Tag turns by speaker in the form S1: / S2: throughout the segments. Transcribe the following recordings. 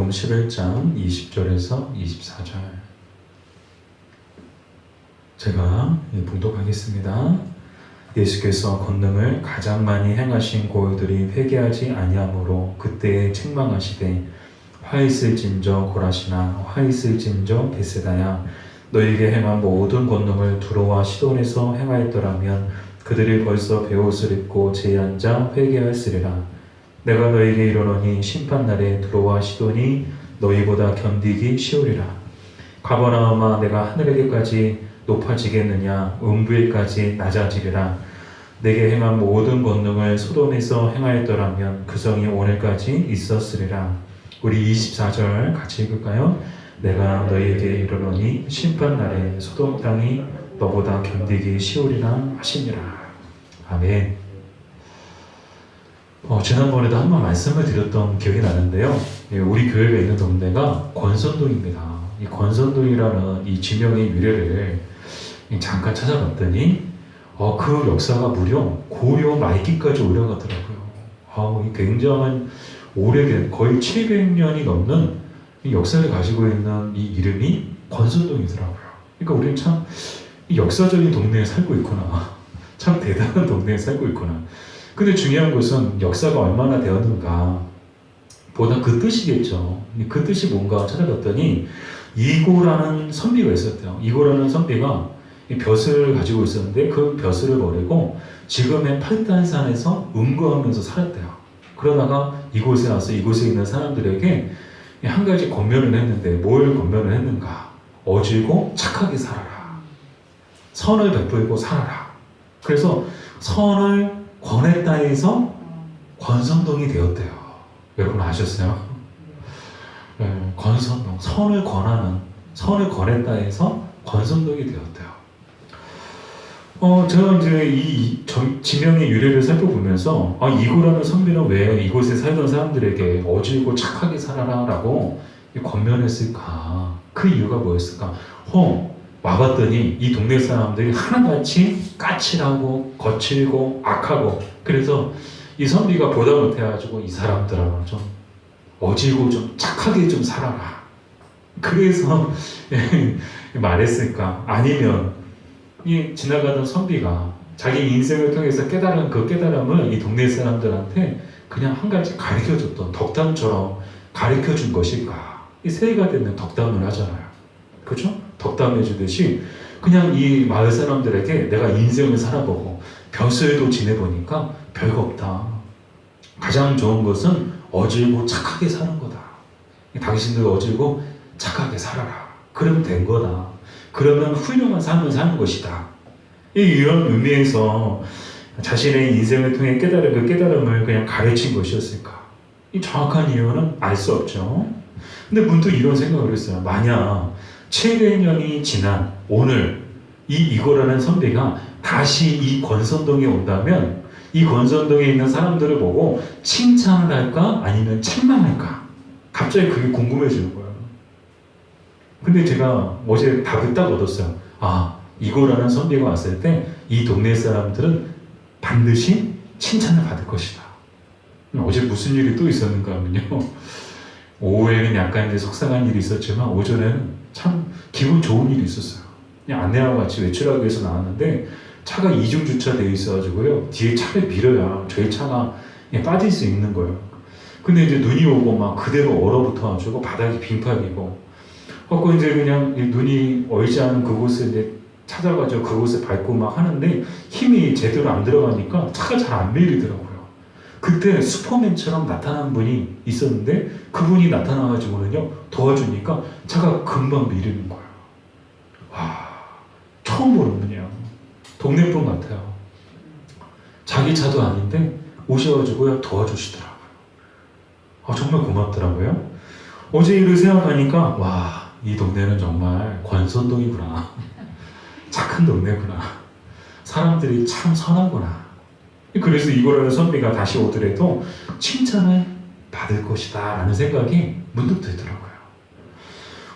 S1: 마태복음 11장 20절에서 24절 제가 봉독하겠습니다. 예수께서 권능을 가장 많이 행하신 고을들이 회개하지 아니하므로 그때에 책망하시되 화 있을진저 고라시나 화 있을진저 베세다야 너희에게 행한 모든 권능을 두로와 시돈에서 행하였더라면 그들이 벌써 베옷을 입고 제에 앉아 회개하였으리라. 내가 너희에게 이르노니 심판날에 두로와 시돈이 너희보다 견디기 쉬우리라. 가버나움아 내가 하늘에게까지 높아지겠느냐 음부에까지 낮아지리라. 내게 행한 모든 권능을 소돔에서 행하였더라면 그 성이 오늘까지 있었으리라. 우리 24절 같이 읽을까요? 내가 너희에게 이르노니 심판날에 소돔 땅이 너보다 견디기 쉬우리라 하시니라. 아멘. 지난번에도 한번 말씀을 드렸던 기억이 나는데요. 우리 교회가 있는 동네가 권선동입니다. 이 권선동이라는 이 지명의 유래를 잠깐 찾아봤더니 그 역사가 무려 고려 말기까지 올라가더라고요. 이 굉장한 오래된 거의 700년이 넘는 이 역사를 가지고 있는 이 이름이 권선동이더라고요. 그러니까 우리는 참 이 역사적인 동네에 살고 있구나. 참 대단한 동네에 살고 있구나. 근데 중요한 것은 역사가 얼마나 되었는가 보다 그 뜻이겠죠. 그 뜻이 뭔가 찾아봤더니 이고라는 선비가 있었대요. 이고라는 선비가 벼슬을 가지고 있었는데 그 벼슬을 버리고 지금의 팔단산에서 음거하면서 살았대요. 그러다가 이곳에 와서 이곳에 있는 사람들에게 한 가지 권면을 했는데 뭘 권면을 했는가? 어지고 착하게 살아라. 선을 베풀고 살아라. 그래서 선을 권했다 해서 권선동이 되었대요. 여러분 아셨어요? 네, 권선동, 선을 권하는, 선을 권했다 해서 권선동이 되었대요. 제가 이제 이 지명의 유래를 살펴보면서 이고라는 선비는 왜 이곳에 살던 사람들에게 어지고 착하게 살아라 라고 권면했을까? 그 이유가 뭐였을까? 와봤더니 이 동네 사람들이 하나같이 까칠하고 거칠고 악하고 그래서 이 선비가 보다 못해가지고 이 사람들아 좀 어지고 좀 착하게 좀 살아라. 그래서 말했을까? 아니면 이 지나가던 선비가 자기 인생을 통해서 깨달은 그 깨달음을 이 동네 사람들한테 그냥 한 가지 가르쳐줬던 덕담처럼 가르쳐준 것일까? 이 새해가 되면 덕담을 하잖아요. 그렇죠? 덕담해 주듯이 그냥 이 마을 사람들에게 내가 인생을 살아보고 벼슬도 지내보니까 별거 없다. 가장 좋은 것은 어질고 착하게 사는 거다. 당신들 어질고 착하게 살아라. 그러면 된 거다. 그러면 훌륭한 삶을 사는 것이다. 이런 의미에서 자신의 인생을 통해 깨달은 그 깨달음을 그냥 가르친 것이었을까? 이 정확한 이유는 알 수 없죠. 근데 문득 이런 생각을 했어요. 만약 700년이 지난 오늘 이고라는 선비가 다시 이 권선동에 온다면 이 권선동에 있는 사람들을 보고 칭찬을 할까 아니면 책망할까? 갑자기 그게 궁금해지는 거예요. 근데 제가 어제 답을 딱 얻었어요. 이고라는 선비가 왔을 때 이 동네 사람들은 반드시 칭찬을 받을 것이다. 어제 무슨 일이 또 있었는가 하면요. 오후에는 약간 이제 속상한 일이 있었지만 오전에는 참 기분 좋은 일이 있었어요. 그냥 아내와 같이 외출하기 위해서 나왔는데 차가 이중 주차되어 있어가지고요. 뒤에 차를 밀어야 저희 차가 빠질 수 있는 거예요. 근데 이제 눈이 오고 막 그대로 얼어붙어가지고 바닥이 빙판이고 그래서 이제 그냥 눈이 얼지 않은 그곳을 이제 찾아가지고 그곳을 밟고 막 하는데 힘이 제대로 안 들어가니까 차가 잘 안 밀리더라고요. 그때 슈퍼맨처럼 나타난 분이 있었는데 그분이 나타나가지고는요 도와주니까 차가 금방 밀리는 거예요. 와, 처음 보는 분이에요. 동네 분 같아요. 자기 차도 아닌데 오셔가지고요 도와주시더라고요. 정말 고맙더라고요. 어제 일을 생각하니까 와, 이 동네는 정말 권선동이구나. 착한 동네구나. 사람들이 참 선하구나. 그래서 이거라는 선비가 다시 오더라도 칭찬을 받을 것이다 라는 생각이 문득 들더라고요.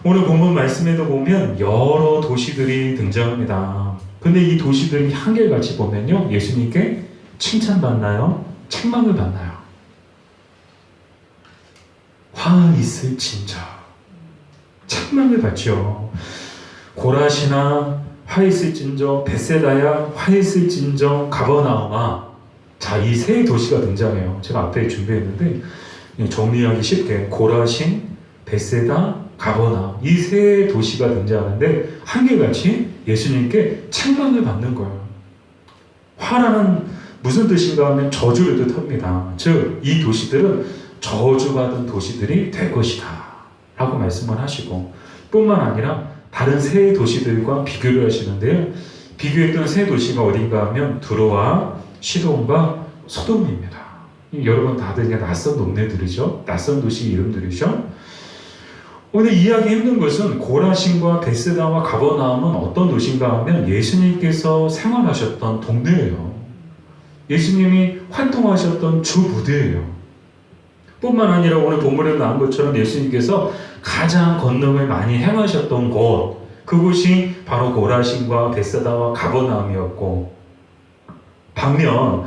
S1: 오늘 본문 말씀에도 보면 여러 도시들이 등장합니다. 근데 이 도시들이 한결같이 보면요 예수님께 칭찬받나요? 책망을 받나요? 화 있을진저. 책망을 받죠. 고라시나 화 있을진저, 벳세다야 화 있을진저, 가버나움아. 자, 이 세 도시가 등장해요. 제가 앞에 준비했는데 정리하기 쉽게 고라신, 벳세다, 가버나움, 이 세 도시가 등장하는데 한결같이 예수님께 책망을 받는 거예요. 화라는 무슨 뜻인가 하면 저주를 뜻합니다. 즉, 이 도시들은 저주받은 도시들이 될 것이다 라고 말씀을 하시고, 뿐만 아니라 다른 세 도시들과 비교를 하시는데요. 비교했던 세 도시가 어딘가 하면 두로와 시돈과 소돔입니다. 여러분 다들 그냥 낯선 동네들이죠. 낯선 도시 이름들이죠. 오늘 이해하기 힘든 것은 고라신과 벳세다와 가버나움은 어떤 도시인가 하면 예수님께서 생활하셨던 동네예요. 예수님이 활동하셨던 주 무대예요. 뿐만 아니라 오늘 본문에 나온 것처럼 예수님께서 가장 권능을 많이 행하셨던 곳, 그곳이 바로 고라신과 벳세다와 가버나움이었고, 반면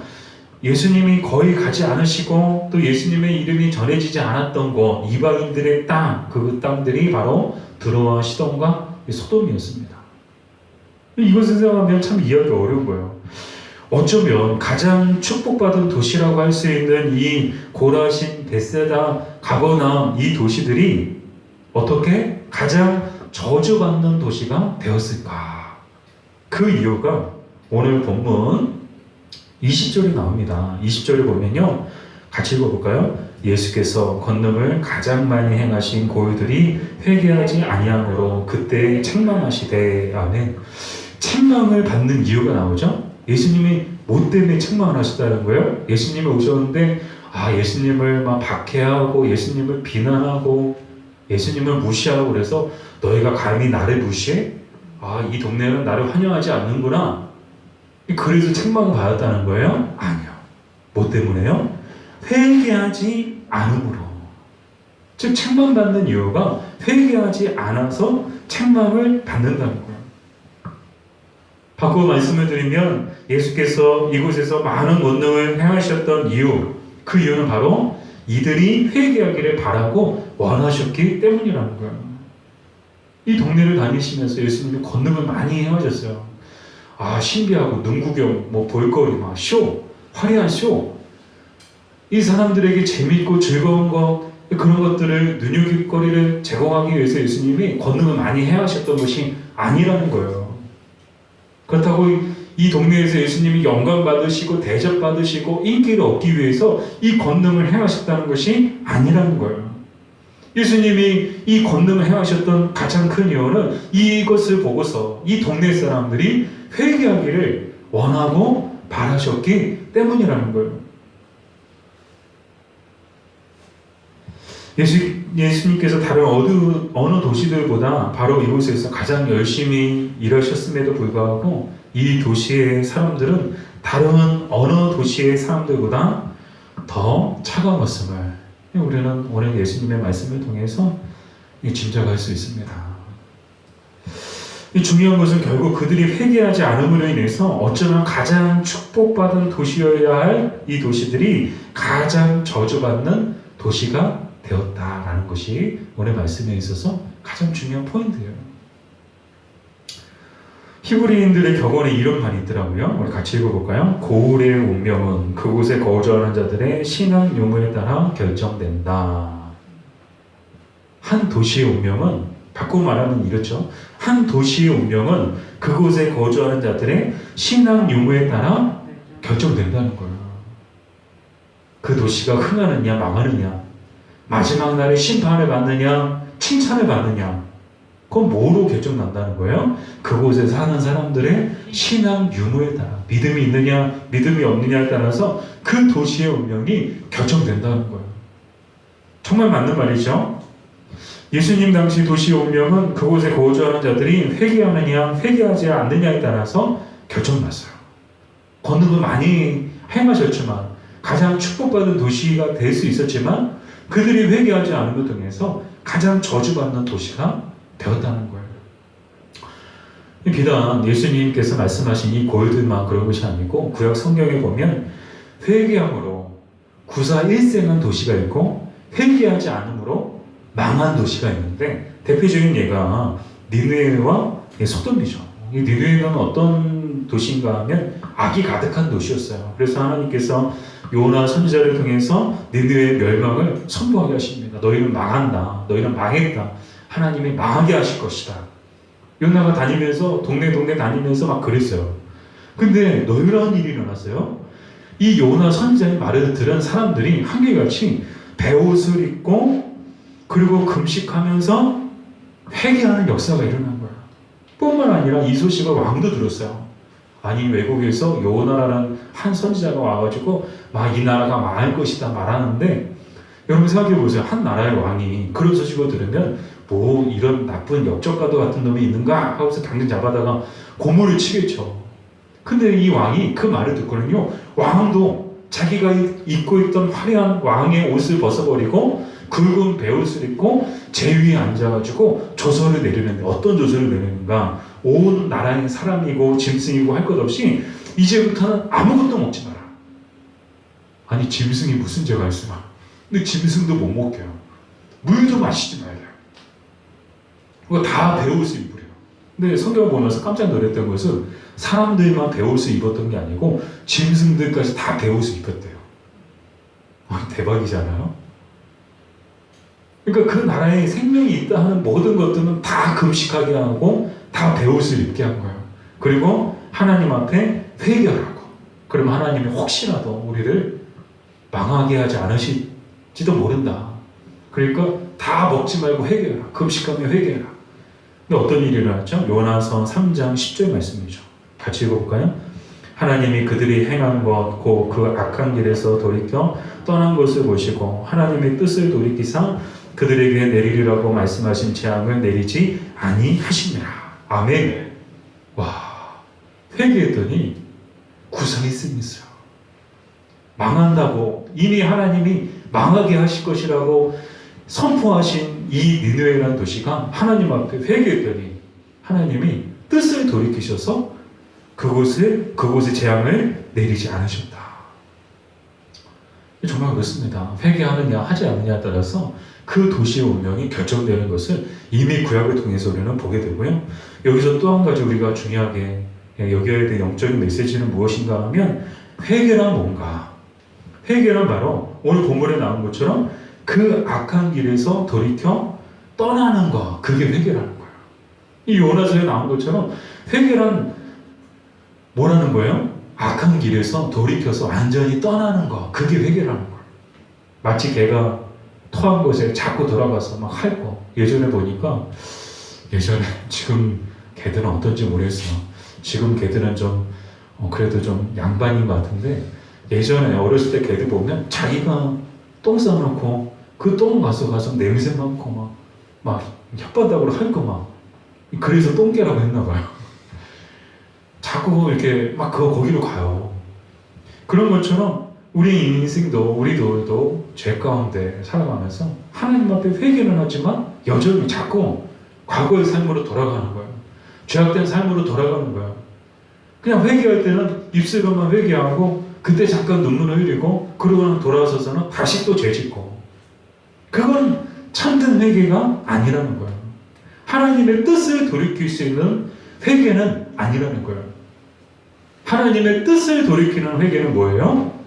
S1: 예수님이 거의 가지 않으시고 또 예수님의 이름이 전해지지 않았던 곳, 이방인들의 땅, 그 땅들이 바로 두로와 시돈과 소돔이었습니다. 이것을 생각하면 참 이해하기 어려운 거예요. 어쩌면 가장 축복받은 도시라고 할 수 있는 이 고라신, 벳세다, 가버나움, 이 도시들이 어떻게 가장 저주받는 도시가 되었을까? 그 이유가 오늘 본문 20절이 나옵니다. 20절을 보면요, 같이 읽어볼까요? 예수께서 권능을 가장 많이 행하신 고유들이 회개하지 아니함으로 그때 책망하시되. 아멘. 책망을 받는 이유가 나오죠. 예수님이 뭐 때문에 책망을 하셨다는 거예요? 예수님이 오셨는데 예수님을 막 박해하고 예수님을 비난하고 예수님을 무시하고 그래서 너희가 감히 나를 무시해? 이 동네는 나를 환영하지 않는구나. 그래서 책망을 받았다는 거예요? 아니요. 뭐 때문에요? 회개하지 않음으로. 즉 책망받는 이유가 회개하지 않아서 책망을 받는다는 거예요. 바꾸어 말씀을 드리면 예수께서 이곳에서 많은 권능을 행하셨던 이유, 그 이유는 바로 이들이 회개하기를 바라고 원하셨기 때문이라는 거예요. 이 동네를 다니시면서 예수님이 권능을 많이 행하셨어요. 신비하고 눈구경, 볼거리, 쇼, 화려한 쇼. 이 사람들에게 재미있고 즐거운 것, 그런 것들을 눈요깃거리를 제공하기 위해서 예수님이 권능을 많이 행하셨던 것이 아니라는 거예요. 그렇다고 이 동네에서 예수님이 영광 받으시고 대접 받으시고 인기를 얻기 위해서 이 권능을 행하셨다는 것이 아니라는 거예요. 예수님이 이 권능을 행하셨던 가장 큰 이유는 이것을 보고서 이 동네 사람들이 회개하기를 원하고 바라셨기 때문이라는 거예요. 예수님께서 다른 어느 도시들보다 바로 이곳에서 가장 열심히 일하셨음에도 불구하고 이 도시의 사람들은 다른 어느 도시의 사람들보다 더 차가웠음을 우리는 오늘 예수님의 말씀을 통해서 짐작할 수 있습니다. 이 중요한 것은 결국 그들이 회개하지 않음으로 인해서 어쩌면 가장 축복받은 도시여야 할 이 도시들이 가장 저주받는 도시가 되었다라는 것이 오늘 말씀에 있어서 가장 중요한 포인트예요. 히브리인들의 격언에 이런 말이 있더라고요. 우리 같이 읽어볼까요? 고울의 운명은 그곳에 거주하는 자들의 신앙 유무에 따라 결정된다. 한 도시의 운명은, 바꾸고 말하면 이렇죠. 한 도시의 운명은 그곳에 거주하는 자들의 신앙 유무에 따라 결정된다는 거예요. 그 도시가 흥하느냐 망하느냐, 마지막 날에 심판을 받느냐 칭찬을 받느냐, 그건 뭐로 결정난다는 거예요? 그곳에 사는 사람들의 신앙 유무에 따라, 믿음이 있느냐 믿음이 없느냐에 따라서 그 도시의 운명이 결정된다는 거예요. 정말 맞는 말이죠. 예수님 당시 도시의 운명은 그곳에 거주하는 자들이 회개하느냐 회개하지 않느냐에 따라서 결정났어요. 권능을 많이 행하셨지만, 가장 축복받은 도시가 될 수 있었지만 그들이 회개하지 않음을 통해서 가장 저주받는 도시가 되었다는 거예요. 비단 예수님께서 말씀하신 이 고유들만 그런 것이 아니고 구약 성경에 보면 회개함으로 구사 일생한 도시가 있고 회개하지 않음으로 망한 도시가 있는데 대표적인 예가 니느웨와 소돔이죠. 이 니느웨는 어떤 도시인가 하면 악이 가득한 도시였어요. 그래서 하나님께서 요나 선지자를 통해서 니느웨의 멸망을 선포하게 하십니다. 너희는 망한다. 너희는 망했다. 하나님이 망하게 하실 것이다. 요나가 다니면서 동네 다니면서 막 그랬어요. 근데 놀라운 일이 일어났어요. 이 요나 선지자의 말을 들은 사람들이 한결같이 베옷을 입고 그리고 금식하면서 회개하는 역사가 일어난 거야. 뿐만 아니라 이 소식을 왕도 들었어요. 아니 외국에서 요나라는 한 선지자가 와가지고 막 이 나라가 망할 것이다 말하는데 여러분 생각해 보세요. 한 나라의 왕이 그런 소식을 들으면 뭐 이런 나쁜 역적가도 같은 놈이 있는가 하고서 당장 잡아다가 고문을 치겠죠. 근데 이 왕이 그 말을 듣고는요, 왕도 자기가 입고 있던 화려한 왕의 옷을 벗어버리고 굵은 베옷을 입고 제위에 앉아가지고 조서를 내리는데 어떤 조서를 내리는가? 온 나라의 사람이고 짐승이고 할 것 없이 이제부터는 아무것도 먹지 마라. 아니 짐승이 무슨 죄가 있으나? 근데 짐승도 못 먹게요. 물도 마시지 말아요. 그거 다 베옷을 입으래요. 근데 성경을 보면서 깜짝 놀랐던 것은 사람들만 베옷을 입었던 게 아니고 짐승들까지 다 베옷을 입었대요. 대박이잖아요. 그러니까 그 나라에 생명이 있다 하는 모든 것들은 다 금식하게 하고 다 베옷을 입게 한 거예요. 그리고 하나님 앞에 회개하라고. 그러면 하나님이 혹시라도 우리를 망하게 하지 않으실지도 모른다. 그러니까 다 먹지 말고 회개해라. 금식하며 회개해라. 근데 어떤 일이 일어났죠? 요나서 3장 10절 말씀이죠. 같이 읽어볼까요? 하나님이 그들이 행한 것, 곧 그 악한 길에서 돌이켜 떠난 것을 보시고 하나님의 뜻을 돌이키사 그들에게 내리리라고 말씀하신 재앙을 내리지 아니하시니라. 아멘. 와, 회개했더니 구상이 생겼어요. 망한다고 이미 하나님이 망하게 하실 것이라고 선포하신 이 니느웨라는 도시가 하나님 앞에 회개했더니 하나님이 뜻을 돌이키셔서 그곳에 재앙을 내리지 않으셨다. 정말 그렇습니다. 회개하느냐 하지 않느냐에 따라서 그 도시의 운명이 결정되는 것을 이미 구약을 통해서 우리는 보게 되고요. 여기서 또 한 가지 우리가 중요하게 여겨야 될 영적인 메시지는 무엇인가 하면 회개란 뭔가? 회개란 바로 오늘 본문에 나온 것처럼 그 악한 길에서 돌이켜 떠나는 것, 그게 회개라는 거예요. 이 요나서에 나온 것처럼 회개란 뭐라는 거예요? 악한 길에서 돌이켜서 완전히 떠나는 거, 그게 회개라는 거예요. 마치 개가 토한 곳에 자꾸 돌아가서 막 핥고, 예전에 보니까 지금 개들은 어떤지 모르겠어요. 지금 개들은 좀 그래도 좀 양반인 것 같은데 예전에 어렸을 때 개들 보면 자기가 똥 싸놓고 그 똥 가서 냄새 맡고 막 혓바닥으로 핥고 막 그래서 똥개라고 했나 봐요. 자꾸 이렇게 막 거기로 가요. 그런 것처럼 우리 인생도 우리도 죄 가운데 살아가면서 하나님 앞에 회개는 하지만 여전히 자꾸 과거의 삶으로 돌아가는 거예요. 죄악된 삶으로 돌아가는 거예요. 그냥 회개할 때는 입술로만 회개하고 그때 잠깐 눈물을 흘리고 그러고는 돌아서서는 다시 또 죄짓고, 그건 참된 회개가 아니라는 거예요. 하나님의 뜻을 돌이킬 수 있는 회개는 아니라는 거예요. 하나님의 뜻을 돌이키는 회개는 뭐예요?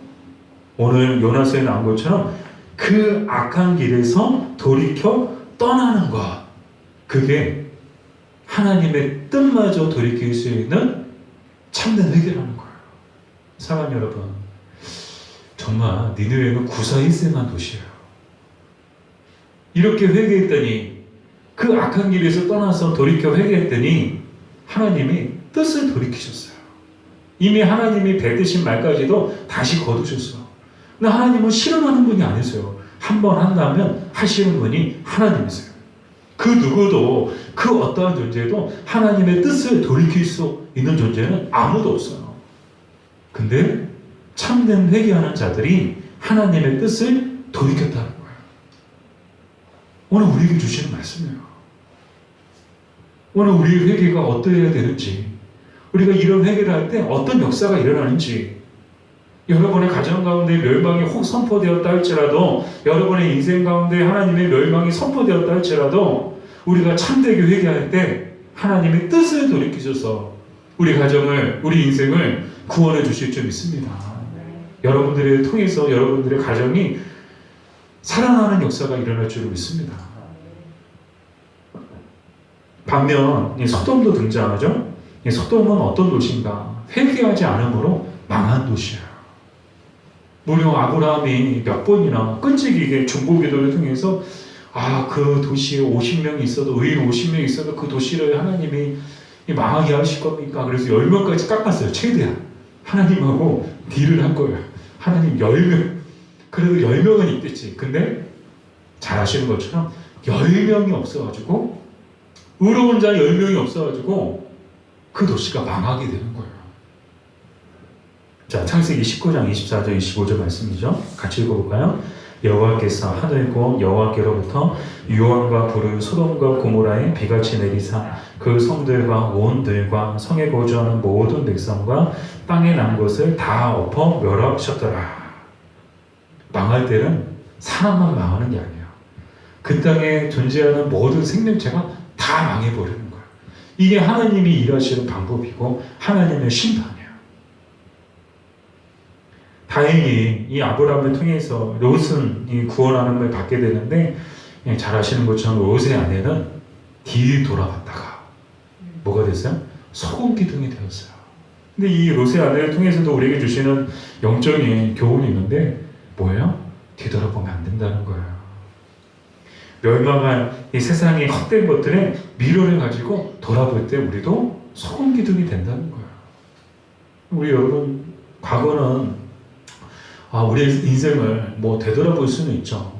S1: 오늘 요나서에 나온 것처럼 그 악한 길에서 돌이켜 떠나는 것, 그게 하나님의 뜻마저 돌이킬 수 있는 참된 회개라는 거예요. 사랑하는 여러분, 정말 니느웨는 구사일생한 도시예요. 이렇게 회개했더니, 그 악한 길에서 떠나서 돌이켜 회개했더니 하나님이 뜻을 돌이키셨어요. 이미 하나님이 뱉으신 말까지도 다시 거두셨어요. 근데 하나님은 실현하는 분이 아니세요. 한번 한다면 하시는 분이 하나님이세요. 그 누구도, 그 어떠한 존재도 하나님의 뜻을 돌이킬 수 있는 존재는 아무도 없어요. 근데 참된 회개하는 자들이 하나님의 뜻을 돌이켰다는 거예요. 오늘 우리에게 주시는 말씀이에요. 오늘 우리의 회개가 어떠해야 되는지, 우리가 이런 회개를 할 때 어떤 역사가 일어나는지, 여러분의 가정 가운데 멸망이 혹 선포되었다 할지라도, 여러분의 인생 가운데 하나님의 멸망이 선포되었다 할지라도, 우리가 참되게 회개할 때 하나님의 뜻을 돌이키셔서 우리 가정을, 우리 인생을 구원해 주실 줄 믿습니다. 여러분들을 통해서 여러분들의 가정이 살아나는 역사가 일어날 줄 믿습니다. 반면 이 소돔도 등장하죠. 이 소돔은 어떤 도시인가? 회개하지 않으므로 망한 도시예요. 무려 아브라함이 몇 번이나 끈질기게 중보기도를 통해서 그 도시에 50명이 있어도, 의인 50명이 있어도 그 도시를 하나님이 망하게 하실 겁니까? 그래서 10명까지 깎았어요. 최대한 하나님하고 딜을 한 거예요. 하나님 10명, 그래도 10명은 있겠지. 근데 잘 아시는 것처럼 10명이 없어가지고, 의로운 자 10명이 없어가지고 그 도시가 망하게 되는 거예요. 자, 창세기 19장 24절 25절 말씀이죠. 같이 읽어볼까요? 여호와께서 하늘과 여호와께로부터 유황과 불을 소돔과 고모라에 비같이 내리사 그 성들과 온 들과 성에 거주하는 모든 백성과 땅에 난 것을 다 엎어 멸하셨더라. 망할 때는 사람만 망하는 게 아니에요. 그 땅에 존재하는 모든 생명체가 다 망해버리는 거예요. 이게 하나님이 일하시는 방법이고 하나님의 심판이에요. 다행히 이 아브라함을 통해서 롯은 이 구원하는을 받게 되는데, 잘 아시는 것처럼 롯의 아내는 뒤 돌아갔다가 뭐가 됐어요? 소금 기둥이 되었어요. 근데 이 롯의 아내를 통해서도 우리에게 주시는 영적인 교훈이 있는데 뭐예요? 뒤돌아보면 안 된다는 거예요. 멸망할 이 세상의 헛된 것들에 미련을 가지고 돌아볼 때 우리도 소금 기둥이 된다는 거예요. 우리 여러분, 과거는 우리 인생을 되돌아볼 수는 있죠.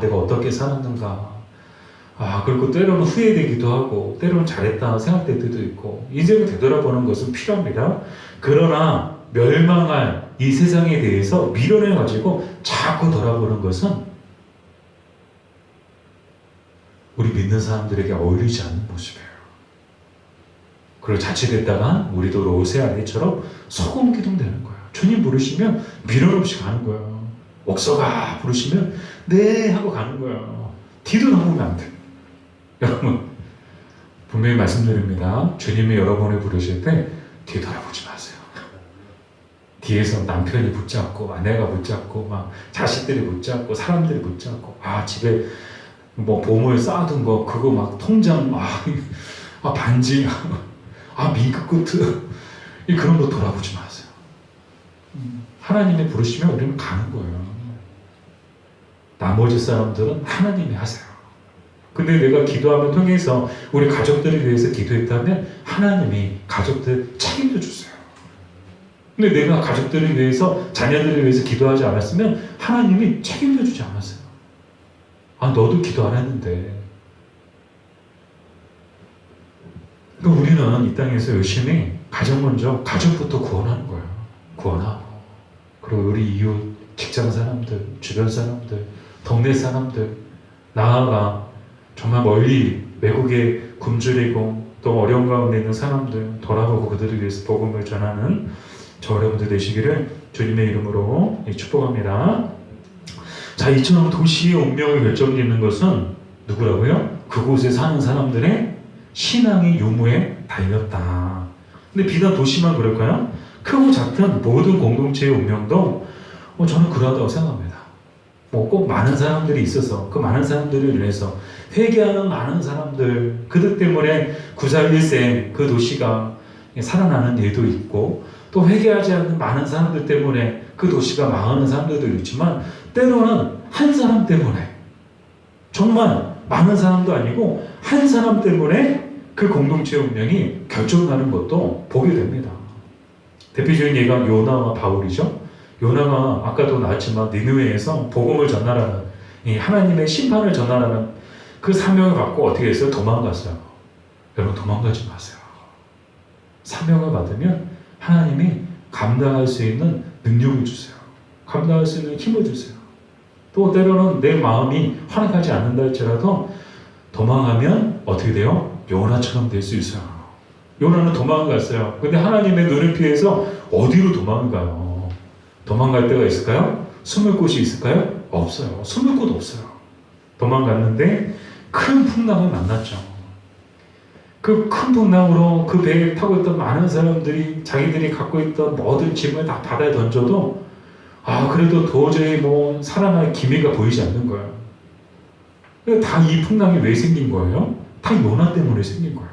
S1: 내가 어떻게 살았는가. 그리고 때로는 후회되기도 하고, 때로는 잘했다 생각될 때도 있고, 인생을 되돌아보는 것은 필요합니다. 그러나 멸망할 이 세상에 대해서 미련을 가지고 자꾸 돌아보는 것은 우리 믿는 사람들에게 어울리지 않는 모습이에요. 그리고 자칫했다가 우리도 롯의 아내처럼 소금 기둥 되는 거예요. 주님 부르시면 미련 없이 가는 거예요. 옥서가 부르시면 네 하고 가는 거예요. 뒤돌아보면 안 돼. 여러분, 분명히 말씀드립니다. 주님이 여러분을 부르실 때 뒤돌아보지 마세요. 뒤에서 남편이 붙잡고, 아내가 붙잡고, 막 자식들이 붙잡고, 사람들이 붙잡고, 집에 보물 쌓아둔 거, 그거 막 통장, 반지, 밍크코트, 그런 거 돌아보지 마세요. 하나님이 부르시면 우리는 가는 거예요. 나머지 사람들은 하나님이 하세요. 근데 내가 기도하면 통해서 우리 가족들을 위해서 기도했다면 하나님이 가족들 책임져 주세요. 근데 내가 가족들을 위해서, 자녀들을 위해서 기도하지 않았으면 하나님이 책임져 주지 않았어요. 너도 기도 안 했는데. 그러니까 우리는 이 땅에서 열심히 가정 먼저, 가족부터 구원하는 거예요. 구원하고. 그리고 우리 이웃, 직장 사람들, 주변 사람들, 동네 사람들, 나아가 정말 멀리 외국에 굶주리고 또 어려운 가운데 있는 사람들 돌아보고 그들을 위해서 복음을 전하는 저 여러분들 되시기를 주님의 이름으로 축복합니다. 자, 이처럼 도시의 운명을 결정짓는 것은 누구라고요? 그곳에 사는 사람들의 신앙의 유무에 달렸다. 근데 비단 도시만 그럴까요? 크고 작은 모든 공동체의 운명도 저는 그러하다고 생각합니다. 꼭 많은 사람들이 있어서 그 많은 사람들을 위해서 회개하는 많은 사람들, 그들 때문에 941세 그 도시가 살아나는 일도 있고, 또 회개하지 않는 많은 사람들 때문에 그 도시가 망하는 사람들도 있지만, 때로는 한 사람 때문에, 정말 많은 사람도 아니고 한 사람 때문에 그 공동체의 운명이 결정나는 것도 보게 됩니다. 대표적인 예가 요나와 바울이죠. 요나가 아까도 나왔지만 니느웨에서 복음을 전하라는, 이 하나님의 심판을 전하라는 그 사명을 받고 어떻게 했어요? 도망갔어요. 여러분, 도망가지 마세요. 사명을 받으면 하나님이 감당할 수 있는 능력을 주세요. 감당할 수 있는 힘을 주세요. 또 때로는 내 마음이 환하지 않는다 할지라도 도망하면 어떻게 돼요? 요나처럼 될 수 있어요. 요나는 도망갔어요. 근데 하나님의 눈을 피해서 어디로 도망가요? 도망갈 데가 있을까요? 숨을 곳이 있을까요? 없어요. 숨을 곳 없어요. 도망갔는데 큰 풍랑을 만났죠. 그 큰 풍랑으로 그 배에 타고 있던 많은 사람들이 자기들이 갖고 있던 모든 짐을 다 바다에 던져도 그래도 도저히 뭐 살아날 기미가 보이지 않는 거예요. 다 이 풍랑이 왜 생긴 거예요? 다 요나 때문에 생긴 거예요.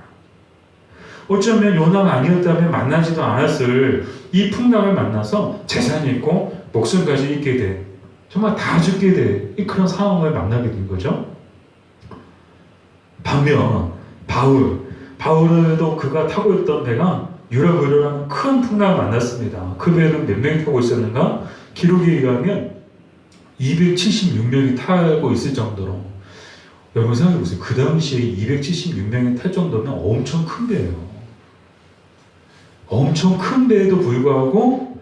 S1: 어쩌면 요나가 아니었다면 만나지도 않았을 이 풍랑을 만나서 재산이 있고 목숨까지 잃게 돼, 정말 다 죽게 돼, 그런 상황을 만나게 된 거죠. 반면 바울도 그가 타고 있던 배가 유라굴요라는 큰 풍랑을 만났습니다. 그 배는 몇 명이 타고 있었는가? 기록에 의하면 276명이 타고 있을 정도로, 여러분 생각해보세요. 그 당시에 276명이 탈 정도면 엄청 큰 배예요. 엄청 큰 배에도 불구하고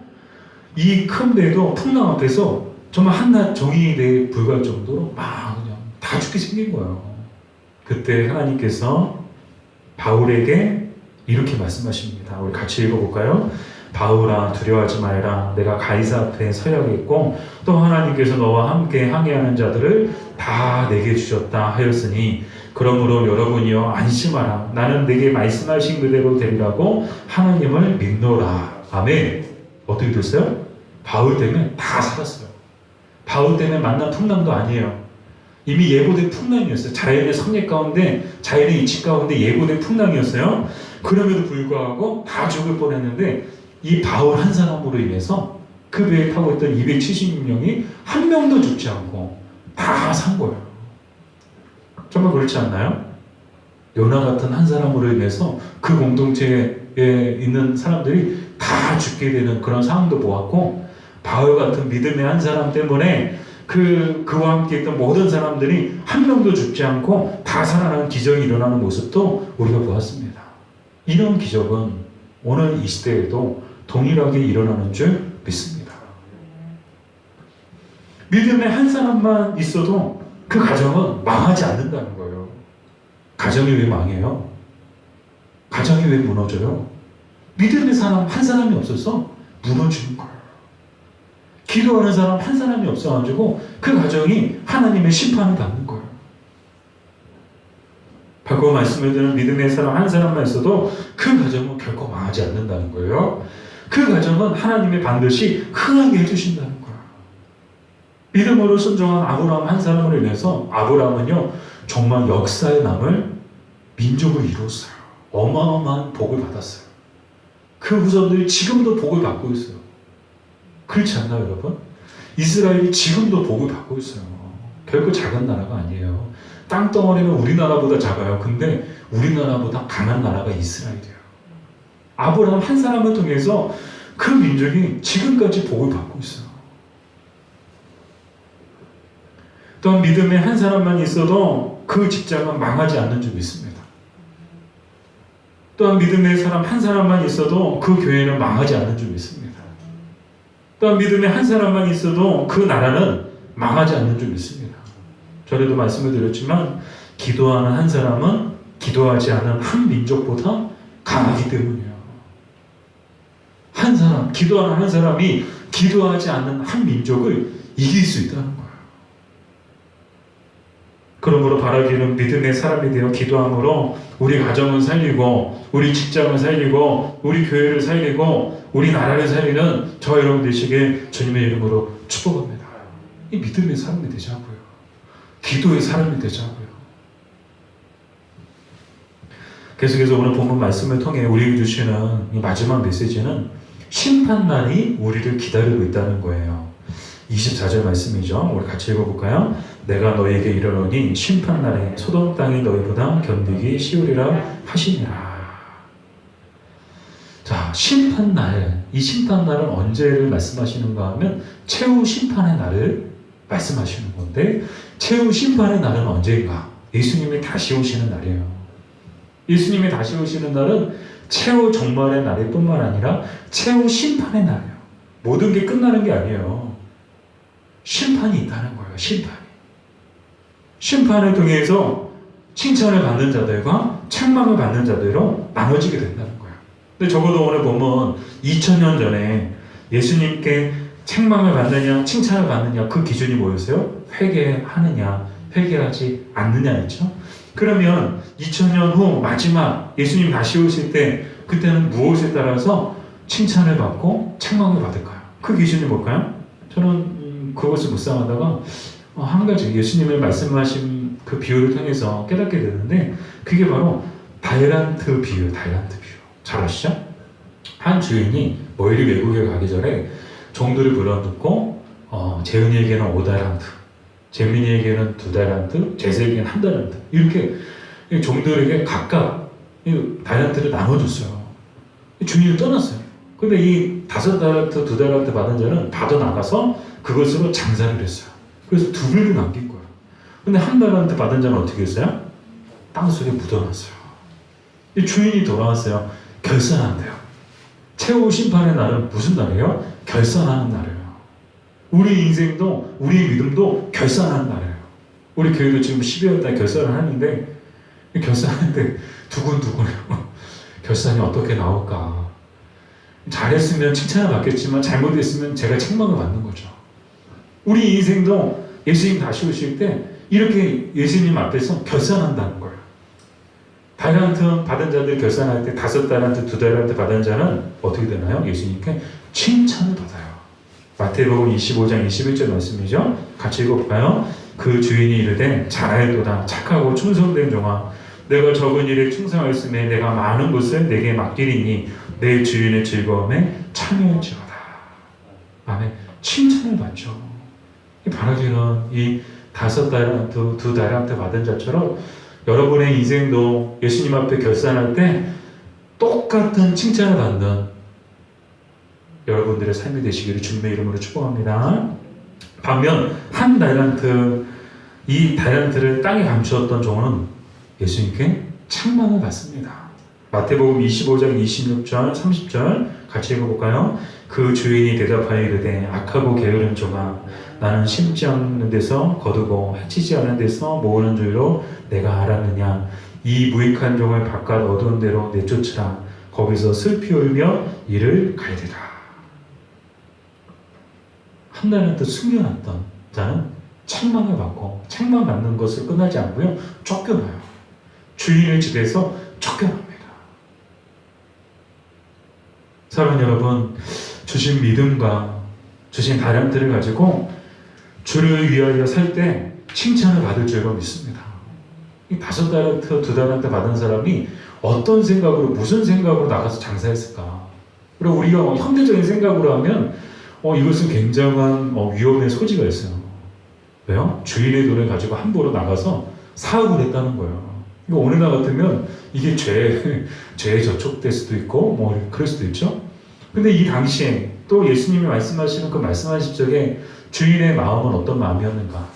S1: 이 큰 배도 풍랑 앞에서 정말 한낱 종이에 불과할 정도로 막 그냥 다 죽게 생긴 거예요. 그때 하나님께서 바울에게 이렇게 말씀하십니다. 우리 같이 읽어볼까요? 바울아, 두려워하지 말라. 내가 가이사 앞에 서야겠고 또 하나님께서 너와 함께 항해하는 자들을 다 내게 주셨다 하였으니 그러므로 여러분이여 안심하라. 나는 내게 말씀하신 그대로 되리라고 하나님을 믿노라. 아멘. 어떻게 됐어요? 바울 때문에 다 살았어요. 바울 때문에 만난 풍랑도 아니에요. 이미 예고된 풍랑이었어요. 자연의 섭리 가운데, 자연의 이치 가운데 예고된 풍랑이었어요. 그럼에도 불구하고 다 죽을 뻔했는데 이 바울 한 사람으로 인해서 그 배에 타고 있던 276명이 한 명도 죽지 않고 다 산 거예요. 정말 그렇지 않나요? 요나 같은 한 사람으로 인해서 그 공동체에 있는 사람들이 다 죽게 되는 그런 상황도 보았고, 바울 같은 믿음의 한 사람 때문에 그와 함께 있던 모든 사람들이 한 명도 죽지 않고 다 살아나는 기적이 일어나는 모습도 우리가 보았습니다. 이런 기적은 오늘 이 시대에도 동일하게 일어나는 줄 믿습니다. 믿음의 한 사람만 있어도 그 가정은 망하지 않는다는 거예요. 가정이 왜 망해요? 가정이 왜 무너져요? 믿음의 사람 한 사람이 없어서 무너지는 거예요. 기도하는 사람 한 사람이 없어가지고 그 가정이 하나님의 심판을 받는 거예요. 바꿔 말씀을 드리는 믿음의 사람 한 사람만 있어도 그 가정은 결코 망하지 않는다는 거예요. 그 가정은 하나님이 반드시 흥하게 해주신다는 거예요. 믿음으로 순종한 아브라함 한 사람으로 인해서 아브라함은요 정말 역사에 남을 민족을 이루었어요. 어마어마한 복을 받았어요. 그 후손들이 지금도 복을 받고 있어요. 그렇지 않나요, 여러분? 이스라엘이 지금도 복을 받고 있어요. 결코 작은 나라가 아니에요. 땅덩어리는 우리나라보다 작아요. 근데 우리나라보다 강한 나라가 이스라엘이에요. 아브라함 한 사람을 통해서 그 민족이 지금까지 복을 받고 있어요. 또한 믿음의 한 사람만 있어도 그 직장은 망하지 않는 줄 믿습니다. 또한 믿음의 사람 한 사람만 있어도 그 교회는 망하지 않는 줄 믿습니다. 또한 믿음의 한 사람만 있어도 그 나라는 망하지 않는 줄 믿습니다. 전에도 말씀을 드렸지만 기도하는 한 사람은 기도하지 않은 한 민족보다 강하기 때문이에요. 한 사람, 기도하는 한 사람이 기도하지 않는 한 민족을 이길 수 있다는 거예요. 그러므로 바라기는 믿음의 사람이 되어 기도함으로 우리 가정을 살리고 우리 직장을 살리고 우리 교회를 살리고 우리 나라를 살리는 저 여러분 되시길 주님의 이름으로 축복합니다. 이 믿음의 사람이 되자고요. 기도의 사람이 되자고요. 계속해서 오늘 본문 말씀을 통해 우리에게 주시는 이 마지막 메시지는 심판날이 우리를 기다리고 있다는 거예요. 24절 말씀이죠. 우리 같이 읽어볼까요? 내가 너에게 이르노니 심판날에 소돔 땅이 너희보다 견디기 쉬우리라 하시니라. 자, 심판날. 이 심판날은 언제를 말씀하시는가 하면 최후 심판의 날을 말씀하시는 건데, 최후 심판의 날은 언제인가? 예수님이 다시 오시는 날이에요. 예수님이 다시 오시는 날은 최후 종말의 날일 뿐만 아니라 최후 심판의 날이에요. 모든 게 끝나는 게 아니에요. 심판이 있다는 거예요. 심판을 통해서 칭찬을 받는 자들과 책망을 받는 자들로 나눠지게 된다는 거예요. 근데 적어도 오늘 보면 2000년 전에 예수님께 책망을 받느냐, 칭찬을 받느냐, 그 기준이 뭐였어요? 회개하느냐, 회개하지 않느냐였죠. 그러면 2000년 후 마지막 예수님 다시 오실 때 그때는 무엇에 따라서 칭찬을 받고 책망을 받을까요? 그 기준이 뭘까요? 저는 그것을 묵상하다가 한 가지 예수님의 말씀하신 그 비유를 통해서 깨닫게 되는데 그게 바로 달란트 비유, 달란트 비유. 잘 아시죠? 한 주인이 멀리 외국에 가기 전에 종들을 불러놓고 재은이에게는 5달란트, 재민이에게는 2달란트, 제세에게는 1달란트 이렇게 종들에게 각각 달란트를 나눠줬어요. 주인이 떠났어요. 근데 이 5달란트, 2달란트 받은 자는 받아 나가서 그것으로 장사를 했어요. 그래서 2배를 남긴 거예요. 근데 1달란트 받은 자는 어떻게 했어요? 땅속에 묻어놨어요. 이 주인이 돌아왔어요. 결산한대요. 최후 심판의 날은 무슨 날이에요? 결산하는 날이에요. 우리 인생도 우리 믿음도 결산하는 날이에요. 우리 교회도 지금 12월 달 결산을 하는데 결산하는데 두근두근해요. 결산이 어떻게 나올까? 잘했으면 칭찬을 받겠지만 잘못했으면 제가 책망을 받는 거죠. 우리 인생도 예수님 다시 오실 때 이렇게 예수님 앞에서 결산한다는 거예요. 달란트 받은 자들 결산할 때 5달란트, 2달란트 받은 자는 어떻게 되나요? 예수님께 칭찬을 받아요. 마태복음 25장 21절 말씀이죠. 같이 읽어볼까요? 그 주인이 이르되 잘하였도다 착하고 충성된 종아 내가 적은 일에 충성하였음에 내가 많은 것을 내게 맡기리니 내 주인의 즐거움에 참여할지어다. 아멘. 칭찬을 받죠. 바라기는 이 5달란트, 2달란트 받은 자처럼 여러분의 인생도 예수님 앞에 결산할 때 똑같은 칭찬을 받는 여러분들의 삶이 되시기를 주님의 이름으로 축복합니다. 반면 1달란트, 이 달란트를 땅에 감추었던 종은 예수님께 책망을 받습니다. 마태복음 25장 26절 30절 같이 읽어볼까요? 그 주인이 대답하여 이르되 악하고 게으른 종아 나는 심지 않는 데서 거두고 해치지 않는 데서 모으는 줄로 내가 알았느냐. 이 무익한 종을 바깥 어두운 데로 내쫓으라. 거기서 슬피 울며 이를 갈리라. 1달란트 숨겨놨던 자는 책망을 받고 책망받는 것을 끝나지 않고요. 쫓겨나요. 주인의 집에서 쫓겨납니다. 사랑하는 여러분, 주신 믿음과 주신 달란트를 가지고 주를 위하여 살 때 칭찬을 받을 줄로 믿습니다. 이 5달란트, 2달란트 받은 사람이 어떤 생각으로, 무슨 생각으로 나가서 장사했을까? 그리고 우리가 현대적인 생각으로 하면 이것은 굉장한 위험의 소지가 있어요. 왜요? 주인의 돈을 가지고 함부로 나가서 사업을 했다는 거예요. 오늘날 같으면 이게 죄에 저촉될 수도 있고, 그럴 수도 있죠. 근데 이 당시에 또 예수님이 말씀하시는 그 말씀하신 적에 주인의 마음은 어떤 마음이었는가?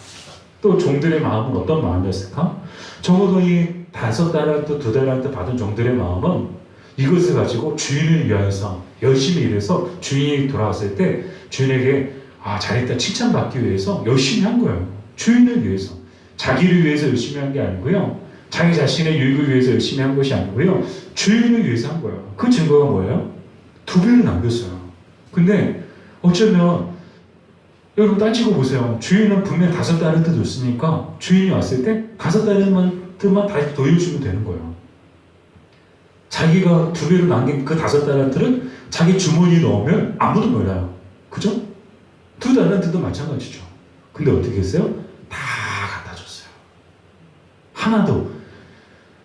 S1: 또 종들의 마음은 어떤 마음이었을까? 적어도 이 5달란트, 2달란트 받은 종들의 마음은 이것을 가지고 주인을 위해서 열심히 일해서 주인이 돌아왔을 때 주인에게 잘했다 칭찬받기 위해서 열심히 한 거예요. 주인을 위해서. 자기를 위해서 열심히 한 게 아니고요. 자기 자신의 유익을 위해서 열심히 한 것이 아니고요. 주인을 위해서 한 거예요. 그 증거가 뭐예요? 2배를 남겼어요. 근데 어쩌면 여러분 따지고 보세요. 주인은 분명 5달란트 줬으니까 주인이 왔을 때 5달란트만 다시 돌려주면 되는 거예요. 자기가 2배로 남긴 그 5달란트를 자기 주머니에 넣으면 아무도 몰라요. 그죠? 2달란트도 마찬가지죠. 근데 어떻게 했어요? 다 갖다 줬어요. 하나도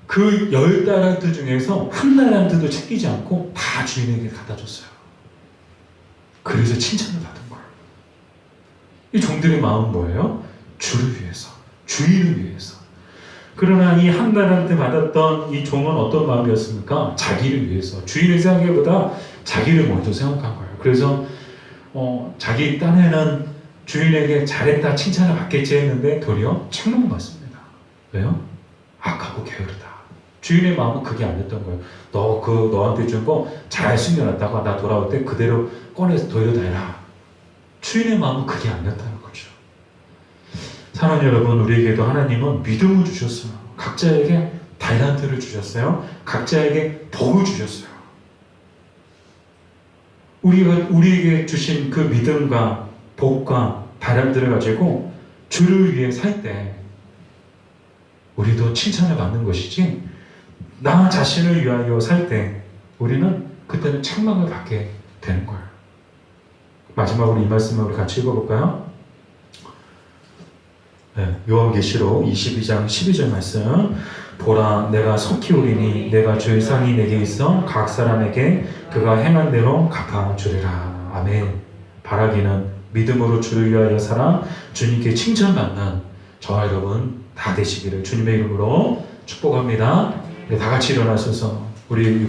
S1: 그 10달란트 중에서 1달란트도 챙기지 않고 다 주인에게 갖다 줬어요. 그래서 칭찬을 받은 거예요. 이 종들의 마음은 뭐예요? 주를 위해서, 주인을 위해서. 그러나 이 1달란트 받았던 이 종은 어떤 마음이었습니까? 자기를 위해서, 주인을 생각보다 자기를 먼저 생각한 거예요. 그래서 자기 딴에는 주인에게 잘했다 칭찬을 받겠지 했는데 도리어 책망을 받습니다. 왜요? 악하고 게으르다. 주인의 마음은 그게 아니었던 거예요. 너한테 준 거 잘 숨겨놨다가 나 돌아올 때 그대로 꺼내서 돌려다니라. 주인의 마음은 그게 아니었다는 거죠. 사랑하는 여러분, 우리에게도 하나님은 믿음을 주셨어요. 각자에게 달란트를 주셨어요. 각자에게 복을 주셨어요. 우리에게 주신 그 믿음과 복과 바람들을 가지고 주를 위해 살 때 우리도 칭찬을 받는 것이지, 나 자신을 위하여 살 때 우리는 그때는 책망을 받게 되는 거예요. 마지막으로 이 말씀을 우리 같이 읽어볼까요? 네, 요한계시록 22장 12절 말씀. 보라, 내가 속히 오리니 내가 주의 상이 내게 있어 각 사람에게 그가 행한 대로 갚아주리라. 아멘. 바라기는 믿음으로 주를 위하여 살아 주님께 칭찬받는 저와 여러분 다 되시기를 주님의 이름으로 축복합니다. 네, 다 같이 일어나셔서 우리